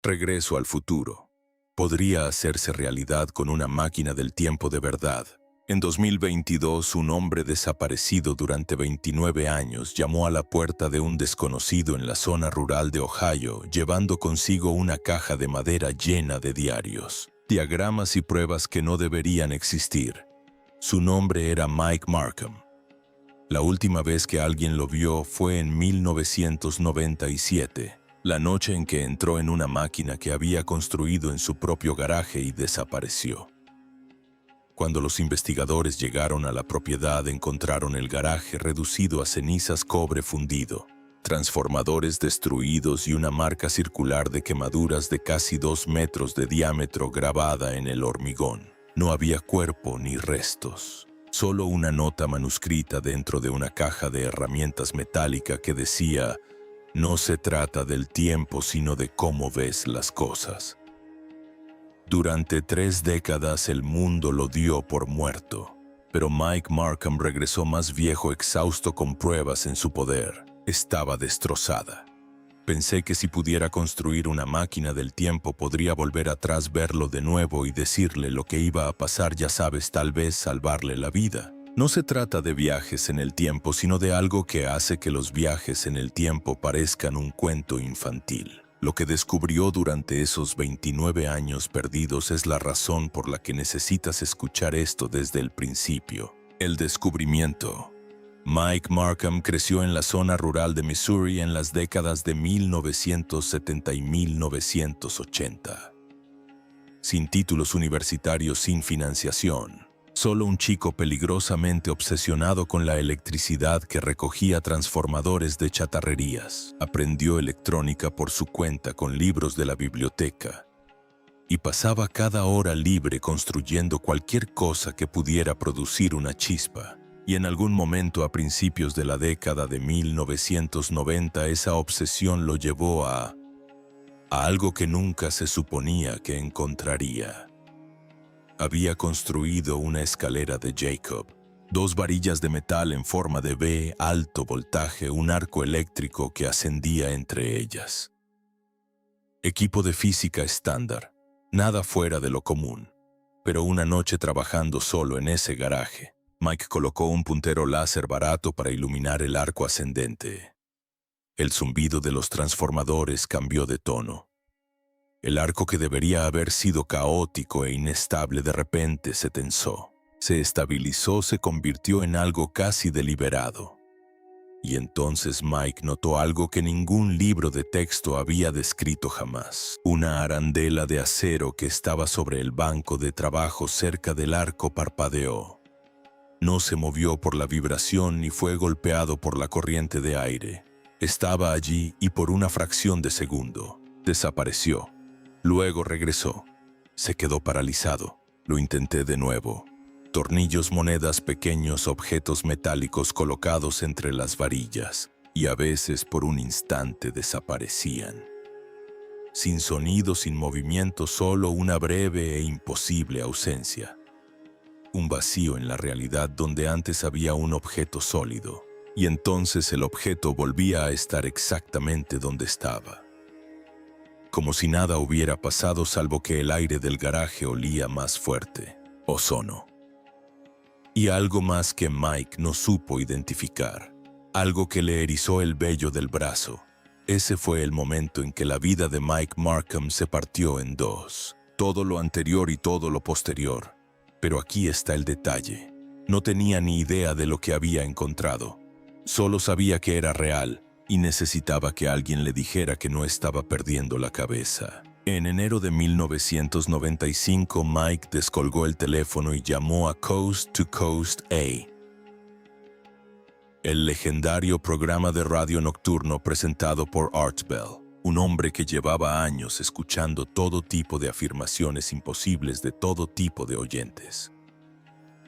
Regreso al futuro. Podría hacerse realidad con una máquina del tiempo de verdad. En 2022, un hombre desaparecido durante 29 años llamó a la puerta de un desconocido en la zona rural de Ohio, llevando consigo una caja de madera llena de diarios, diagramas y pruebas que no deberían existir. Su nombre era Mike Markham. La última vez que alguien lo vio fue en 1997, la noche en que entró en una máquina que había construido en su propio garaje y desapareció. Cuando los investigadores llegaron a la propiedad, encontraron el garaje reducido a cenizas cobre fundido, transformadores destruidos y una marca circular de quemaduras de casi 2 metros de diámetro grabada en el hormigón. No había cuerpo ni restos, solo una nota manuscrita dentro de una caja de herramientas metálica que decía: "No se trata del tiempo, sino de cómo ves las cosas". Durante 3 décadas el mundo lo dio por muerto, pero Mike Markham regresó más viejo, exhausto, con pruebas en su poder. Estaba destrozada. Pensé que si pudiera construir una máquina del tiempo podría volver atrás, verlo de nuevo y decirle lo que iba a pasar, ya sabes, tal vez salvarle la vida. No se trata de viajes en el tiempo, sino de algo que hace que los viajes en el tiempo parezcan un cuento infantil. Lo que descubrió durante esos 29 años perdidos es la razón por la que necesitas escuchar esto desde el principio. El descubrimiento. Mike Markham creció en la zona rural de Missouri en las décadas de 1970 y 1980. Sin títulos universitarios, sin financiación. Solo un chico peligrosamente obsesionado con la electricidad que recogía transformadores de chatarrerías. Aprendió electrónica por su cuenta con libros de la biblioteca y pasaba cada hora libre construyendo cualquier cosa que pudiera producir una chispa. Y en algún momento a principios de la década de 1990 esa obsesión lo llevó a algo que nunca se suponía que encontraría. Había construido una escalera de Jacob, 2 varillas de metal en forma de V, alto voltaje, un arco eléctrico que ascendía entre ellas. Equipo de física estándar, nada fuera de lo común. Pero una noche, trabajando solo en ese garaje, Mike colocó un puntero láser barato para iluminar el arco ascendente. El zumbido de los transformadores cambió de tono. El arco, que debería haber sido caótico e inestable, de repente se tensó, se estabilizó, se convirtió en algo casi deliberado. Y entonces Mike notó algo que ningún libro de texto había descrito jamás. Una arandela de acero que estaba sobre el banco de trabajo cerca del arco parpadeó. No se movió por la vibración ni fue golpeado por la corriente de aire. Estaba allí y por una fracción de segundo desapareció. Luego regresó. Se quedó paralizado. Lo intenté de nuevo. Tornillos, monedas, pequeños objetos metálicos colocados entre las varillas, y a veces por un instante desaparecían. Sin sonido, sin movimiento, solo una breve e imposible ausencia. Un vacío en la realidad donde antes había un objeto sólido, y entonces el objeto volvía a estar exactamente donde estaba. Como si nada hubiera pasado, salvo que el aire del garaje olía más fuerte, ozono. Y algo más que Mike no supo identificar, algo que le erizó el vello del brazo. Ese fue el momento en que la vida de Mike Markham se partió en 2, todo lo anterior y todo lo posterior. Pero aquí está el detalle. No tenía ni idea de lo que había encontrado. Solo sabía que era real y necesitaba que alguien le dijera que no estaba perdiendo la cabeza. En enero de 1995, Mike descolgó el teléfono y llamó a Coast to Coast A, el legendario programa de radio nocturno presentado por Art Bell, un hombre que llevaba años escuchando todo tipo de afirmaciones imposibles de todo tipo de oyentes.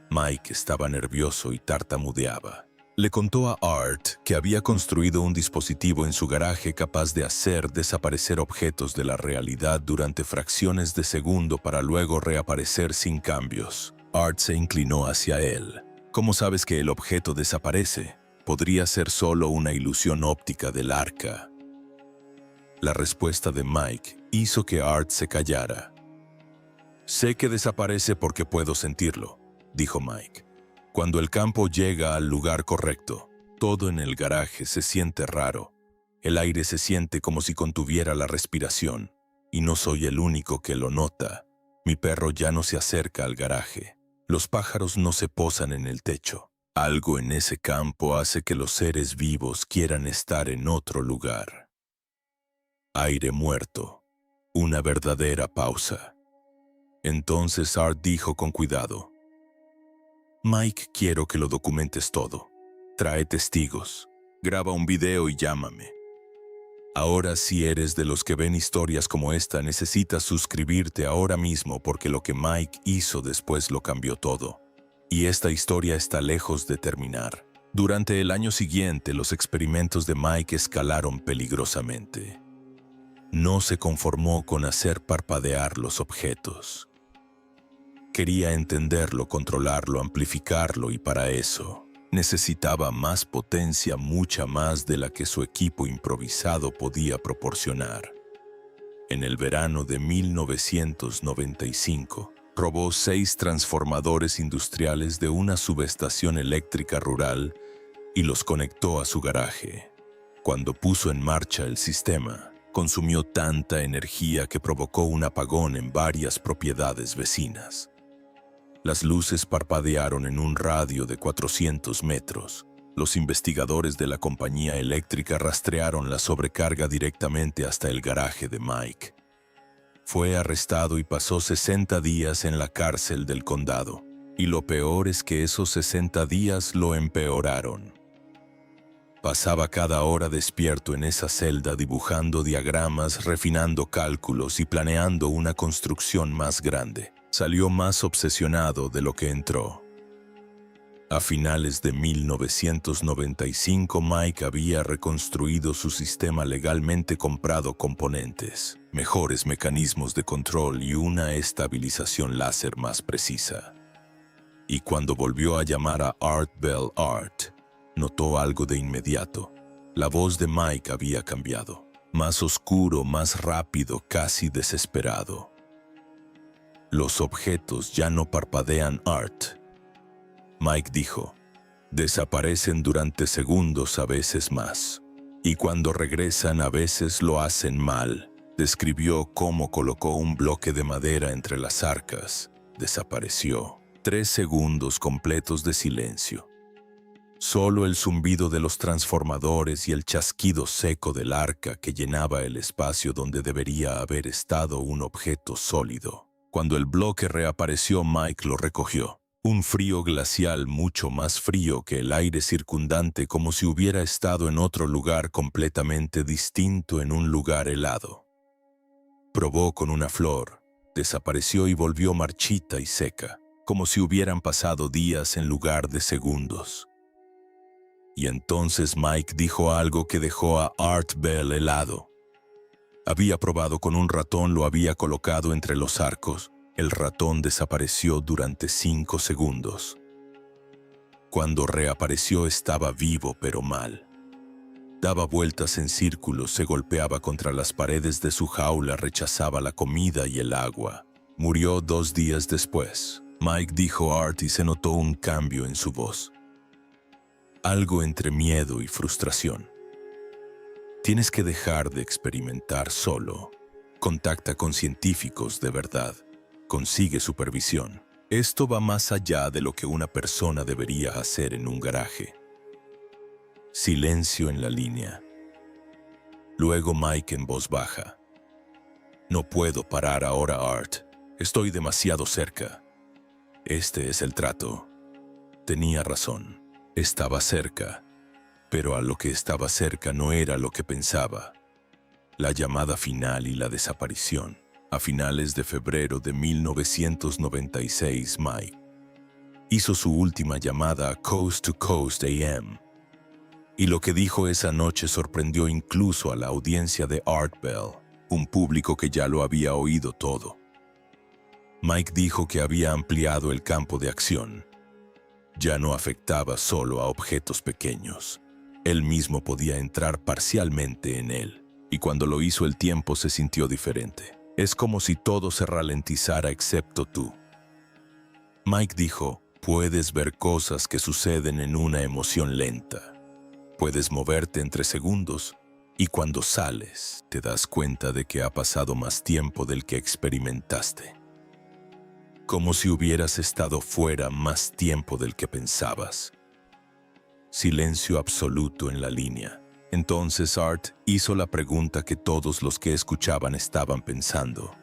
Mike estaba nervioso y tartamudeaba. Le contó a Art que había construido un dispositivo en su garaje capaz de hacer desaparecer objetos de la realidad durante fracciones de segundo para luego reaparecer sin cambios. Art se inclinó hacia él. ¿Cómo sabes que el objeto desaparece? Podría ser solo una ilusión óptica del arca. La respuesta de Mike hizo que Art se callara. «Sé que desaparece porque puedo sentirlo», dijo Mike. «Cuando el campo llega al lugar correcto, todo en el garaje se siente raro. El aire se siente como si contuviera la respiración, y no soy el único que lo nota. Mi perro ya no se acerca al garaje. Los pájaros no se posan en el techo. Algo en ese campo hace que los seres vivos quieran estar en otro lugar». Aire muerto. Una verdadera pausa. Entonces Art dijo con cuidado: «Mike, quiero que lo documentes todo. Trae testigos. Graba un video y llámame. Ahora, si eres de los que ven historias como esta, necesitas suscribirte ahora mismo porque lo que Mike hizo después lo cambió todo. Y esta historia está lejos de terminar». Durante el año siguiente, los experimentos de Mike escalaron peligrosamente. No se conformó con hacer parpadear los objetos. Quería entenderlo, controlarlo, amplificarlo, y para eso necesitaba más potencia, mucha más de la que su equipo improvisado podía proporcionar. En el verano de 1995, robó 6 transformadores industriales de una subestación eléctrica rural y los conectó a su garaje. Cuando puso en marcha el sistema, consumió tanta energía que provocó un apagón en varias propiedades vecinas. Las luces parpadearon en un radio de 400 metros. Los investigadores de la compañía eléctrica rastrearon la sobrecarga directamente hasta el garaje de Mike. Fue arrestado y pasó 60 días en la cárcel del condado. Y lo peor es que esos 60 días lo empeoraron. Pasaba cada hora despierto en esa celda dibujando diagramas, refinando cálculos y planeando una construcción más grande. Salió más obsesionado de lo que entró. A finales de 1995, Mike había reconstruido su sistema legalmente, comprado componentes, mejores mecanismos de control y una estabilización láser más precisa. Y cuando volvió a llamar a Art Bell, notó algo de inmediato. La voz de Mike había cambiado. Más oscuro, más rápido, casi desesperado. «Los objetos ya no parpadean, Art», Mike dijo. «Desaparecen durante segundos, a veces más. Y cuando regresan, a veces lo hacen mal». Describió cómo colocó un bloque de madera entre las arcas. Desapareció. 3 segundos completos de silencio. Solo el zumbido de los transformadores y el chasquido seco del arca que llenaba el espacio donde debería haber estado un objeto sólido. Cuando el bloque reapareció, Mike lo recogió. Un frío glacial, mucho más frío que el aire circundante, como si hubiera estado en otro lugar completamente distinto, en un lugar helado. Probó con una flor, desapareció y volvió marchita y seca, como si hubieran pasado días en lugar de segundos. Y entonces Mike dijo algo que dejó a Art Bell helado. Había probado con un ratón, lo había colocado entre los arcos. El ratón desapareció durante 5 segundos. Cuando reapareció estaba vivo pero mal. Daba vueltas en círculos, se golpeaba contra las paredes de su jaula, rechazaba la comida y el agua. Murió 2 días después. Mike dijo a Art y se notó un cambio en su voz. Algo entre miedo y frustración. Tienes que dejar de experimentar solo. Contacta con científicos de verdad. Consigue supervisión. Esto va más allá de lo que una persona debería hacer en un garaje. Silencio en la línea. Luego Mike en voz baja. No puedo parar ahora, Art. Estoy demasiado cerca. Este es el trato. Tenía razón. Estaba cerca. Pero a lo que estaba cerca no era lo que pensaba. La llamada final y la desaparición. A finales de febrero de 1996, Mike hizo su última llamada a Coast to Coast AM. Y lo que dijo esa noche sorprendió incluso a la audiencia de Art Bell, un público que ya lo había oído todo. Mike dijo que había ampliado el campo de acción. Ya no afectaba solo a objetos pequeños. Él mismo podía entrar parcialmente en él. y cuando lo hizo el tiempo se sintió diferente. Es como si todo se ralentizara excepto tú. Mike dijo, puedes ver cosas que suceden en una emoción lenta. Puedes moverte entre segundos y cuando sales te das cuenta de que ha pasado más tiempo del que experimentaste. Como si hubieras estado fuera más tiempo del que pensabas. Silencio absoluto en la línea. Entonces Art hizo la pregunta que todos los que escuchaban estaban pensando.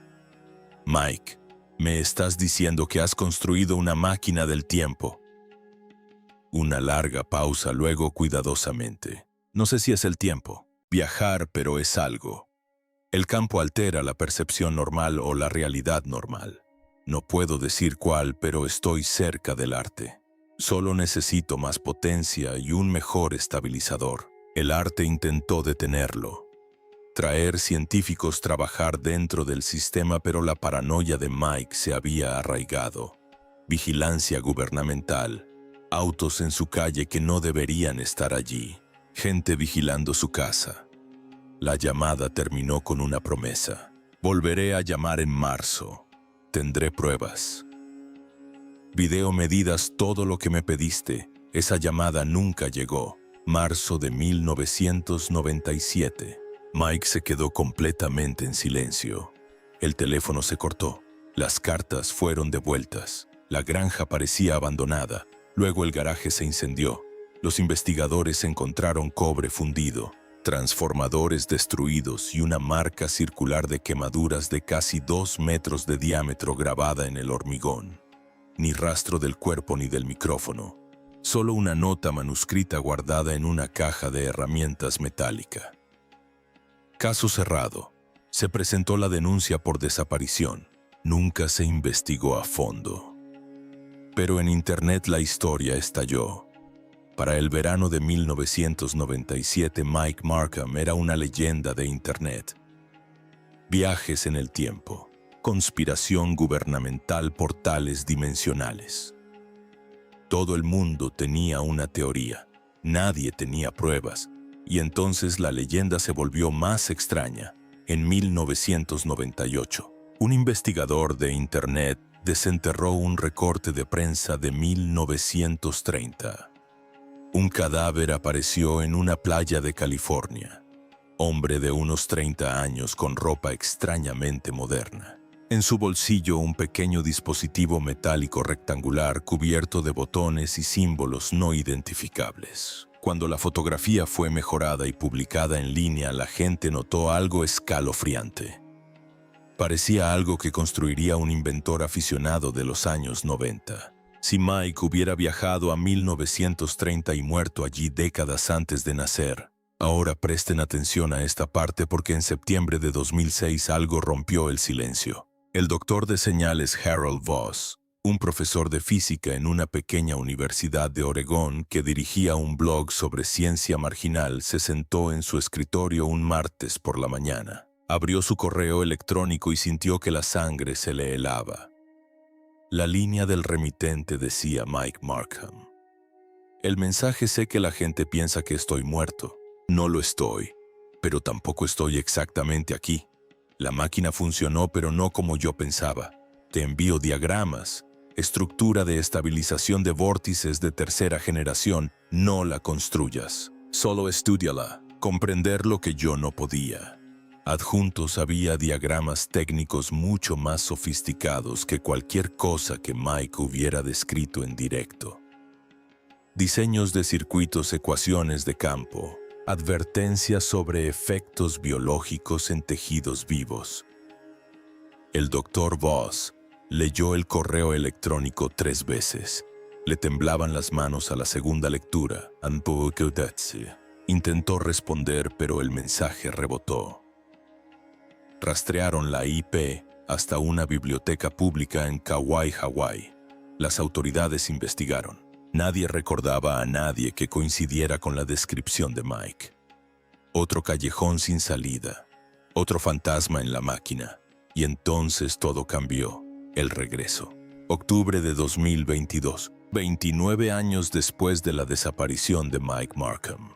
Mike, ¿me estás diciendo que has construido una máquina del tiempo? Una larga pausa, luego cuidadosamente. No sé si es el tiempo. Viajar, pero es algo. El campo altera la percepción normal o la realidad normal. No puedo decir cuál, pero estoy cerca del arte. Solo necesito más potencia y un mejor estabilizador. El arte intentó detenerlo. Traer científicos trabajar dentro del sistema, pero la paranoia de Mike se había arraigado. Vigilancia gubernamental. Autos en su calle que no deberían estar allí. Gente vigilando su casa. La llamada terminó con una promesa. Volveré a llamar en marzo. Tendré pruebas. Video medidas todo lo que me pediste. Esa llamada nunca llegó. Marzo de 1997. Mike se quedó completamente en silencio. El teléfono se cortó. Las cartas fueron devueltas. La granja parecía abandonada. Luego el garaje se incendió. Los investigadores encontraron cobre fundido, transformadores destruidos y una marca circular de quemaduras de casi 2 metros de diámetro grabada en el hormigón. Ni rastro del cuerpo ni del micrófono. Solo una nota manuscrita guardada en una caja de herramientas metálica. Caso cerrado. Se presentó la denuncia por desaparición. Nunca se investigó a fondo. Pero en Internet la historia estalló. Para el verano de 1997, Mike Markham era una leyenda de Internet. Viajes en el tiempo. Conspiración gubernamental, portales dimensionales. Todo el mundo tenía una teoría. Nadie tenía pruebas. Y entonces la leyenda se volvió más extraña. En 1998, un investigador de Internet desenterró un recorte de prensa de 1930. Un cadáver apareció en una playa de California. Hombre de unos 30 años con ropa extrañamente moderna. En su bolsillo un pequeño dispositivo metálico rectangular cubierto de botones y símbolos no identificables. Cuando la fotografía fue mejorada y publicada en línea, la gente notó algo escalofriante. Parecía algo que construiría un inventor aficionado de los años 90. Si Mike hubiera viajado a 1930 y muerto allí décadas antes de nacer. Ahora presten atención a esta parte porque en septiembre de 2006 algo rompió el silencio. El doctor de señales Harold Voss, un profesor de física en una pequeña universidad de Oregón que dirigía un blog sobre ciencia marginal, se sentó en su escritorio un martes por la mañana. Abrió su correo electrónico y sintió que la sangre se le helaba. La línea del remitente decía Mike Markham. El mensaje: sé que la gente piensa que estoy muerto. No lo estoy, pero tampoco estoy exactamente aquí. La máquina funcionó, pero no como yo pensaba. Te envío diagramas, estructura de estabilización de vórtices de tercera generación. No la construyas, solo estúdiala. Comprender lo que yo no podía. Adjuntos había diagramas técnicos mucho más sofisticados que cualquier cosa que Mike hubiera descrito en directo. Diseños de circuitos, ecuaciones de campo, advertencias sobre efectos biológicos en tejidos vivos. El Dr. Voss leyó el correo electrónico 3 veces. Le temblaban las manos a la segunda lectura. Intentó responder, pero el mensaje rebotó. Rastrearon la IP hasta una biblioteca pública en Kauai, Hawái. Las autoridades investigaron. Nadie recordaba a nadie que coincidiera con la descripción de Mike. Otro callejón sin salida. Otro fantasma en la máquina. Y entonces todo cambió. El regreso. Octubre de 2022. 29 años después de la desaparición de Mike Markham.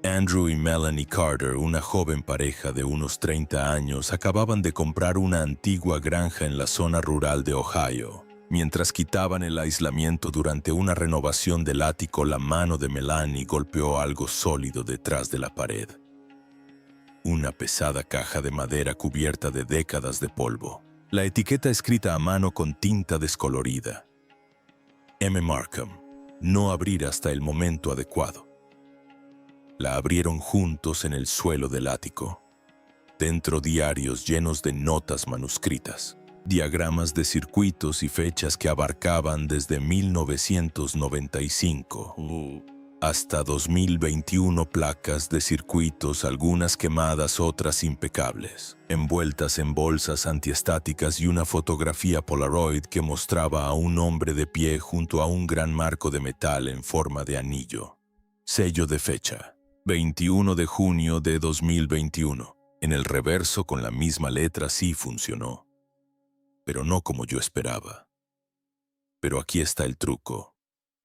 Andrew y Melanie Carter, una joven pareja de unos 30 años, acababan de comprar una antigua granja en la zona rural de Ohio. Mientras quitaban el aislamiento durante una renovación del ático, la mano de Melanie golpeó algo sólido detrás de la pared. Una pesada caja de madera cubierta de décadas de polvo. La etiqueta escrita a mano con tinta descolorida. M. Markham, no abrir hasta el momento adecuado. La abrieron juntos en el suelo del ático. Dentro diarios llenos de notas manuscritas, diagramas de circuitos y fechas que abarcaban desde 1995 hasta 2021, placas de circuitos, algunas quemadas, otras impecables, envueltas en bolsas antiestáticas, y una fotografía Polaroid que mostraba a un hombre de pie junto a un gran marco de metal en forma de anillo. Sello de fecha: 21 de junio de 2021. En el reverso, con la misma letra, sí funcionó. Pero no como yo esperaba. Pero aquí está el truco.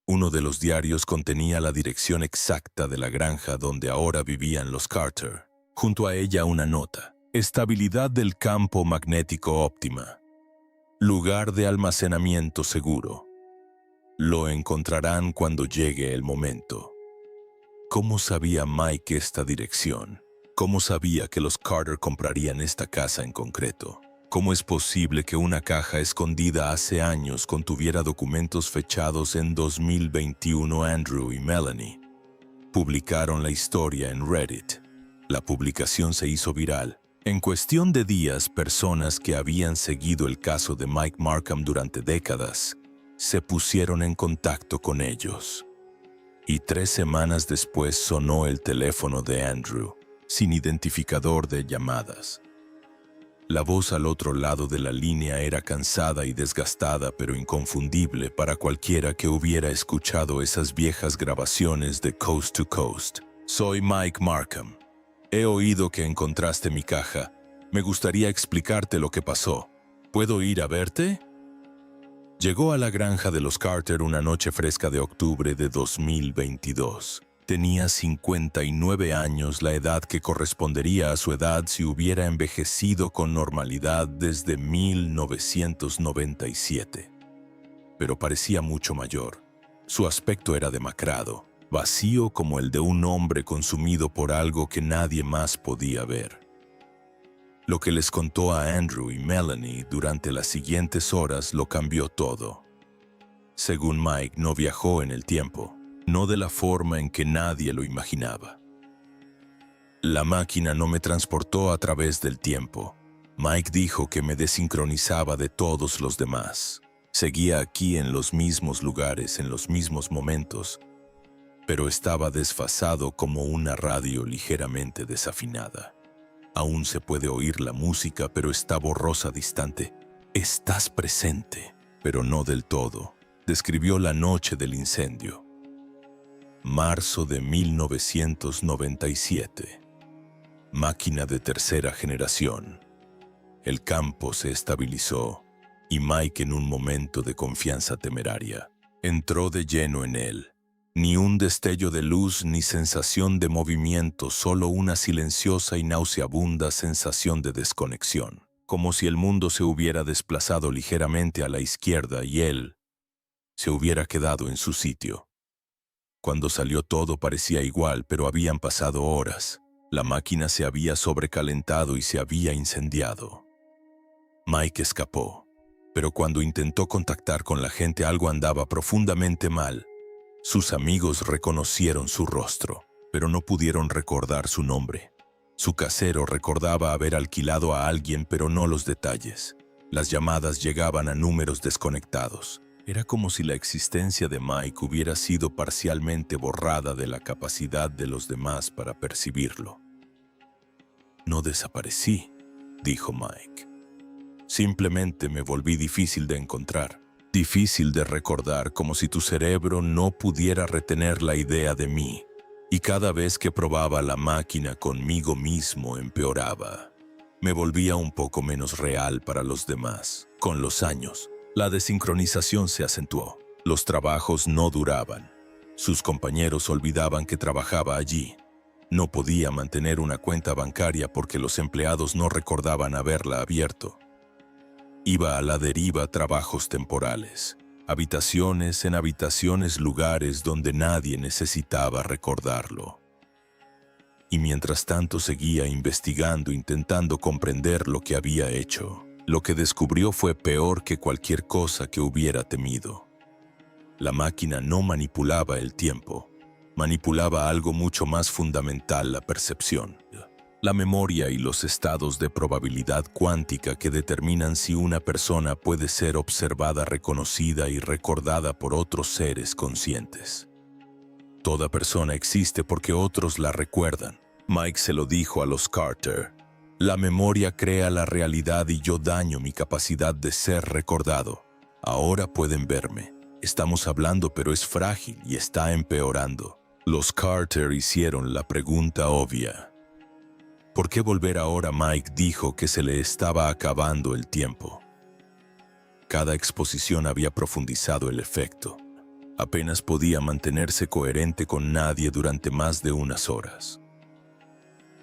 Uno de los diarios contenía la dirección exacta de la granja donde ahora vivían los Carter. Junto a ella una nota: estabilidad del campo magnético óptima. Lugar de almacenamiento seguro. Lo encontrarán cuando llegue el momento. ¿Cómo sabía Mike esta dirección? ¿Cómo sabía que los Carter comprarían esta casa en concreto? ¿Cómo es posible que una caja escondida hace años contuviera documentos fechados en 2021? Andrew y Melanie publicaron la historia en Reddit. La publicación se hizo viral. En cuestión de días, personas que habían seguido el caso de Mike Markham durante décadas se pusieron en contacto con ellos. Y 3 semanas después sonó el teléfono de Andrew, sin identificador de llamadas. La voz al otro lado de la línea era cansada y desgastada, pero inconfundible para cualquiera que hubiera escuchado esas viejas grabaciones de Coast to Coast. Soy Mike Markham. He oído que encontraste mi caja. Me gustaría explicarte lo que pasó. ¿Puedo ir a verte? Llegó a la granja de los Carter una noche fresca de octubre de 2022. Tenía 59 años, la edad que correspondería a su edad si hubiera envejecido con normalidad desde 1997. Pero parecía mucho mayor. Su aspecto era demacrado, vacío como el de un hombre consumido por algo que nadie más podía ver. Lo que les contó a Andrew y Melanie durante las siguientes horas lo cambió todo. Según Mike, no viajó en el tiempo. No de la forma en que nadie lo imaginaba. La máquina no me transportó a través del tiempo. Mike dijo que me desincronizaba de todos los demás. Seguía aquí en los mismos lugares, en los mismos momentos, pero estaba desfasado como una radio ligeramente desafinada. Aún se puede oír la música, pero está borrosa, distante. Estás presente, pero no del todo. Describió la noche del incendio. Marzo de 1997. Máquina de tercera generación. El campo se estabilizó y Mike, en un momento de confianza temeraria, entró de lleno en él. Ni un destello de luz ni sensación de movimiento, solo una silenciosa y nauseabunda sensación de desconexión, como si el mundo se hubiera desplazado ligeramente a la izquierda y él se hubiera quedado en su sitio. Cuando salió todo parecía igual, pero habían pasado horas. La máquina se había sobrecalentado y se había incendiado. Mike escapó, pero cuando intentó contactar con la gente algo andaba profundamente mal. Sus amigos reconocieron su rostro, pero no pudieron recordar su nombre. Su casero recordaba haber alquilado a alguien, pero no los detalles. Las llamadas llegaban a números desconectados. Era como si la existencia de Mike hubiera sido parcialmente borrada de la capacidad de los demás para percibirlo. No desaparecí, dijo Mike. Simplemente me volví difícil de encontrar, difícil de recordar, como si tu cerebro no pudiera retener la idea de mí. Y cada vez que probaba la máquina conmigo mismo empeoraba. Me volvía un poco menos real para los demás. Con los años, la desincronización se acentuó. Los trabajos no duraban. Sus compañeros olvidaban que trabajaba allí. No podía mantener una cuenta bancaria porque los empleados no recordaban haberla abierto. Iba a la deriva a trabajos temporales, habitaciones en habitaciones, lugares donde nadie necesitaba recordarlo. Y mientras tanto seguía investigando, intentando comprender lo que había hecho. Lo que descubrió fue peor que cualquier cosa que hubiera temido. La máquina no manipulaba el tiempo, manipulaba algo mucho más fundamental: la percepción, la memoria y los estados de probabilidad cuántica que determinan si una persona puede ser observada, reconocida y recordada por otros seres conscientes. Toda persona existe porque otros la recuerdan. Mike se lo dijo a los Carter. La memoria crea la realidad y yo daño mi capacidad de ser recordado. Ahora pueden verme. Estamos hablando, pero es frágil y está empeorando. Los Carter hicieron la pregunta obvia. ¿Por qué volver ahora? Mike dijo que se le estaba acabando el tiempo. Cada exposición había profundizado el efecto. Apenas podía mantenerse coherente con nadie durante más de unas horas.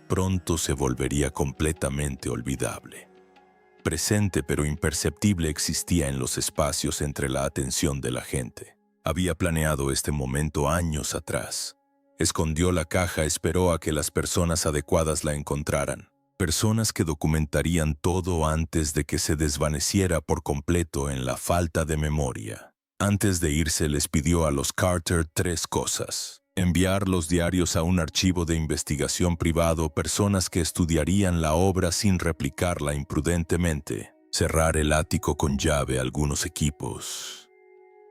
Pronto se volvería completamente olvidable. Presente pero imperceptible existía en los espacios entre la atención de la gente. Había planeado este momento años atrás. Escondió la caja, esperó a que las personas adecuadas la encontraran. Personas que documentarían todo antes de que se desvaneciera por completo en la falta de memoria. Antes de irse les pidió a los Carter 3 cosas. Enviar los diarios a un archivo de investigación privado, personas que estudiarían la obra sin replicarla imprudentemente, cerrar el ático con llave. Algunos equipos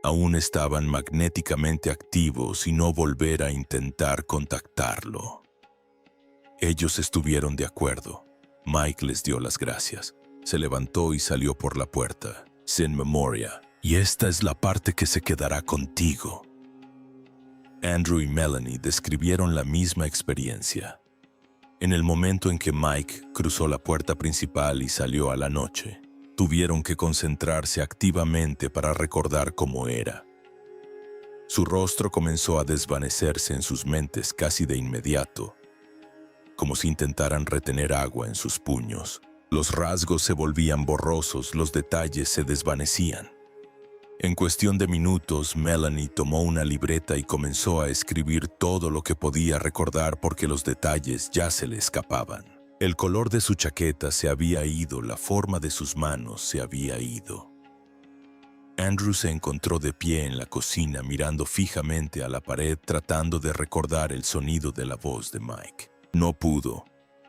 aún estaban magnéticamente activos y no volver a intentar contactarlo. Ellos estuvieron de acuerdo. Mike les dio las gracias. Se levantó y salió por la puerta, sin memoria. Y esta es la parte que se quedará contigo. Andrew y Melanie describieron la misma experiencia. En el momento en que Mike cruzó la puerta principal y salió a la noche, tuvieron que concentrarse activamente para recordar cómo era. Su rostro comenzó a desvanecerse en sus mentes casi de inmediato, como si intentaran retener agua en sus puños. Los rasgos se volvían borrosos, los detalles se desvanecían. En cuestión de minutos, Melanie tomó una libreta y comenzó a escribir todo lo que podía recordar porque los detalles ya se le escapaban. El color de su chaqueta se había ido, la forma de sus manos se había ido. Andrew se encontró de pie en la cocina mirando fijamente a la pared tratando de recordar el sonido de la voz de Mike. No pudo.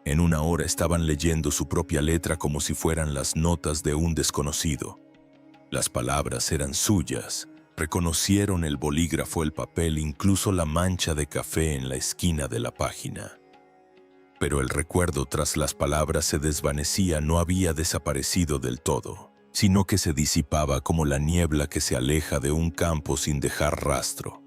En una hora estaban leyendo su propia letra como si fueran las notas de un desconocido. Las palabras eran suyas. Reconocieron el bolígrafo, el papel, incluso la mancha de café en la esquina de la página. Pero el recuerdo tras las palabras se desvanecía, no había desaparecido del todo, sino que se disipaba como la niebla que se aleja de un campo sin dejar rastro.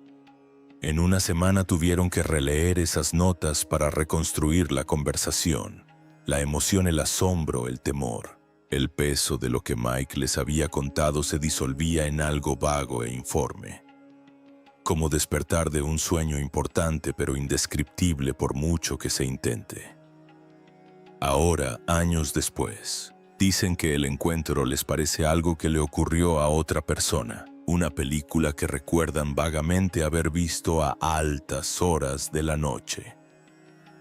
En una semana tuvieron que releer esas notas para reconstruir la conversación, la emoción, el asombro, el temor. El peso de lo que Mike les había contado se disolvía en algo vago e informe, como despertar de un sueño importante pero indescriptible por mucho que se intente. Ahora, años después, dicen que el encuentro les parece algo que le ocurrió a otra persona, una película que recuerdan vagamente haber visto a altas horas de la noche.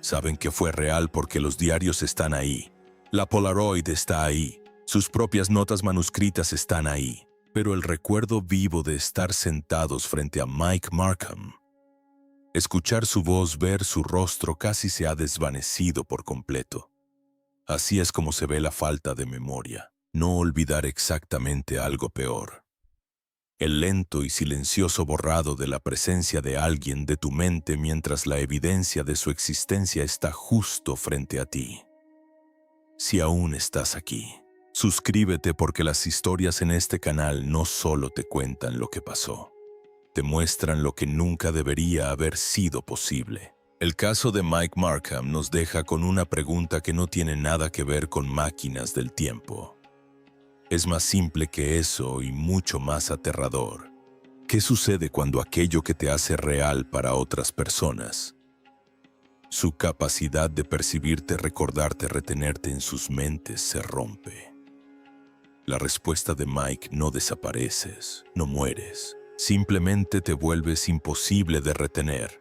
Saben que fue real porque los diarios están ahí, la Polaroid está ahí, sus propias notas manuscritas están ahí, pero el recuerdo vivo de estar sentados frente a Mike Markham, escuchar su voz, ver su rostro, casi se ha desvanecido por completo. Así es como se ve la falta de memoria, no olvidar exactamente algo peor. El lento y silencioso borrado de la presencia de alguien de tu mente mientras la evidencia de su existencia está justo frente a ti. Si aún estás aquí, suscríbete porque las historias en este canal no solo te cuentan lo que pasó, te muestran lo que nunca debería haber sido posible. El caso de Mike Markham nos deja con una pregunta que no tiene nada que ver con máquinas del tiempo. Es más simple que eso y mucho más aterrador. ¿Qué sucede cuando aquello que te hace real para otras personas Su capacidad de percibirte, recordarte, retenerte en sus mentes se rompe. La respuesta de Mike: no desapareces, no mueres, simplemente te vuelves imposible de retener.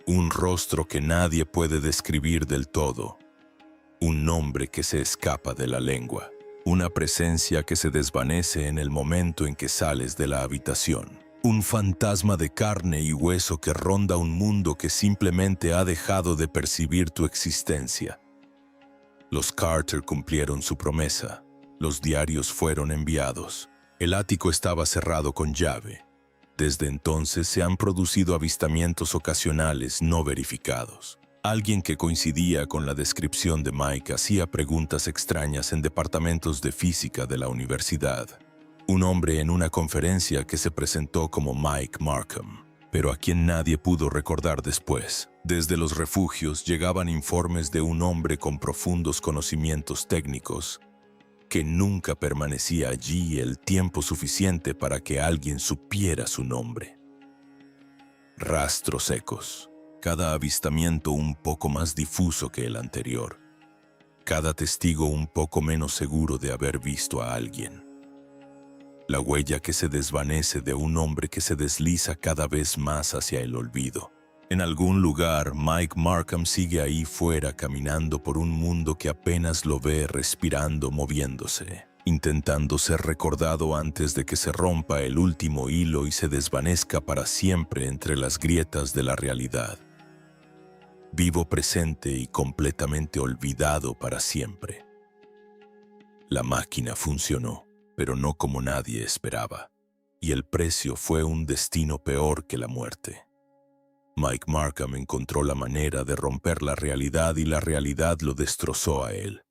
Un rostro que nadie puede describir del todo. Un nombre que se escapa de la lengua. Una presencia que se desvanece en el momento en que sales de la habitación. Un fantasma de carne y hueso que ronda un mundo que simplemente ha dejado de percibir tu existencia. Los Carter cumplieron su promesa. Los diarios fueron enviados. El ático estaba cerrado con llave. Desde entonces se han producido avistamientos ocasionales no verificados. Alguien que coincidía con la descripción de Mike hacía preguntas extrañas en departamentos de física de la universidad. Un hombre en una conferencia que se presentó como Mike Markham, pero a quien nadie pudo recordar después. Desde los refugios llegaban informes de un hombre con profundos conocimientos técnicos que nunca permanecía allí el tiempo suficiente para que alguien supiera su nombre. Rastros secos. Cada avistamiento un poco más difuso que el anterior. Cada testigo un poco menos seguro de haber visto a alguien. La huella que se desvanece de un hombre que se desliza cada vez más hacia el olvido. En algún lugar, Mike Markham sigue ahí fuera caminando por un mundo que apenas lo ve, respirando, moviéndose, intentando ser recordado antes de que se rompa el último hilo y se desvanezca para siempre entre las grietas de la realidad. Vivo, presente y completamente olvidado para siempre. La máquina funcionó, pero no como nadie esperaba, y el precio fue un destino peor que la muerte. Mike Markham encontró la manera de romper la realidad y la realidad lo destrozó a él.